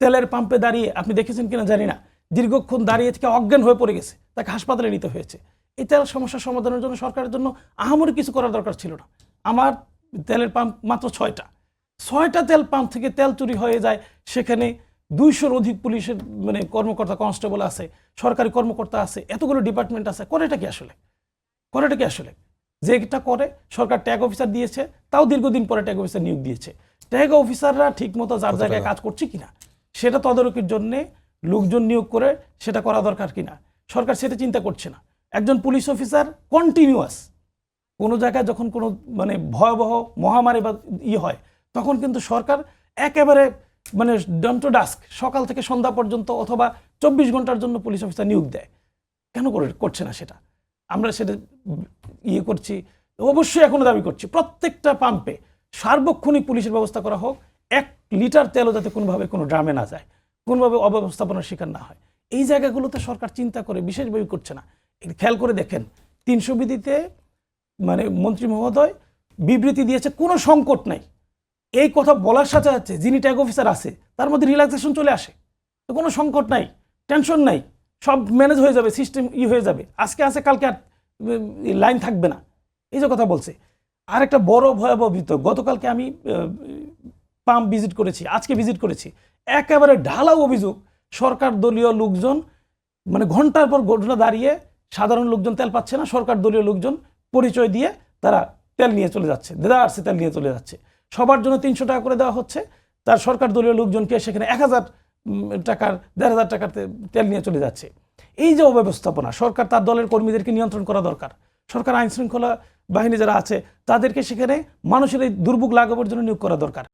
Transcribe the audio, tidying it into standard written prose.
তেলের পাম্পে দাঁড়িয়ে, আপনি দেখেছেন কিনা জানি না, দীর্ঘক্ষণ দাঁড়িয়ে থেকে অজ্ঞান হয়ে পড়ে গেছে, তাকে হাসপাতালে নিতে হয়েছে। এই তেল সমস্যার সমাধানের জন্য সরকারের জন্য আহামরি কিছু করার দরকার ছিল না। আমার তেলের পাম্প মাত্র 6টা তেল পাম্প থেকে তেল চুরি হয়ে যায়, সেখানে 200-র অধিক পুলিশের মানে কর্মকর্তা, কনস্টেবল আছে, সরকারি কর্মকর্তা আছে, এতগুলো ডিপার্টমেন্ট আছে। করেটা কি আসলে যেটা করে সরকার ট্যাগ অফিসার দিয়েছে, তাও দীর্ঘদিন পরে ট্যাগ অফিসার নিয়োগ দিয়েছে। ট্যাগ অফিসাররা ঠিক মতো যার জায়গায় কাজ করছে কিনা সেটা তদারকির জন্য লোকজন নিয়োগ করে সেটা করা দরকার কিনা সরকার সেটা চিন্তা করছে না। একজন পুলিশ অফিসার কন্টিনিউয়াস কোনো জায়গায় যখন কোনো মানে ভয়াবহ মহামারী বা হয়, তখন কিন্তু সরকার একেবারে মানে ডান টু ডাস্ক, সকাল থেকে সন্ধ্যা পর্যন্ত অথবা 24 ঘন্টার জন্য পুলিশ অফিসার নিয়োগ দেয়। কেন করছে না সেটা? আমরা সেটা করছি, অবশ্যই এখনো দাবি করছি প্রত্যেকটা পাম্পে সার্বক্ষণিক পুলিশের ব্যবস্থা করা হোক। 1 লিটার তেলও যাতে কোনোভাবে কোনো ড্রামে না যায়, কোনোভাবে অব্যবস্থাপনার শিকার না হয়। এই জায়গাগুলোতে সরকার চিন্তা করে বিশেষভাবে করছে না। খেয়াল করে দেখেন 300 বিধিতে মানে মন্ত্রী মহোদয় বিবৃতি দিয়েছে কোনো সংকট নাই। এই কথা বলার সাথে সাথে যিনি ট্যাগ অফিসার আছে তার মধ্যে রিল্যাক্সেশন চলে আসে, তো কোনো সংকট নাই, টেনশন নাই, সব ম্যানেজ হয়ে যাবে, সিস্টেম হয়ে যাবে, আজকে আছে কালকে আর লাইন থাকবে না, এই যে কথা বলছে। আর একটা বড় ভয়াবহ ভিতর, গতকালকে আমি পাম্প ভিজিট করেছি, আজকে ভিজিট করেছি, একেবারে ঢালাও অভিযোগ সরকার দলীয় লোকজন মানে ঘন্টার পর ঘটনা দাঁড়িয়ে সাধারণ লোকজন তেল পাচ্ছে না, সরকার দলীয় লোকজন পরিচয় দিয়ে তারা তেল নিয়ে চলে যাচ্ছে, দেদারসে তেল নিয়ে চলে যাচ্ছে। সবার জন্য 300 টাকা করে দেওয়া হচ্ছে, তার সরকার দলীয় লোকজনকে সেখানে 1000 টাকার 1500 টাকার তেল নিয়ে চলে যাচ্ছে। এই যে অব্যবস্থাপনা, সরকার তার দলের কর্মীদেরকে নিয়ন্ত্রণ করা দরকার। সরকার আইন শৃঙ্খলা বাহিনী যারা আছে তাদেরকে সেখানে মানুষের এই দুর্ভোগ লাঘবের জন্য নিয়োগ করা দরকার।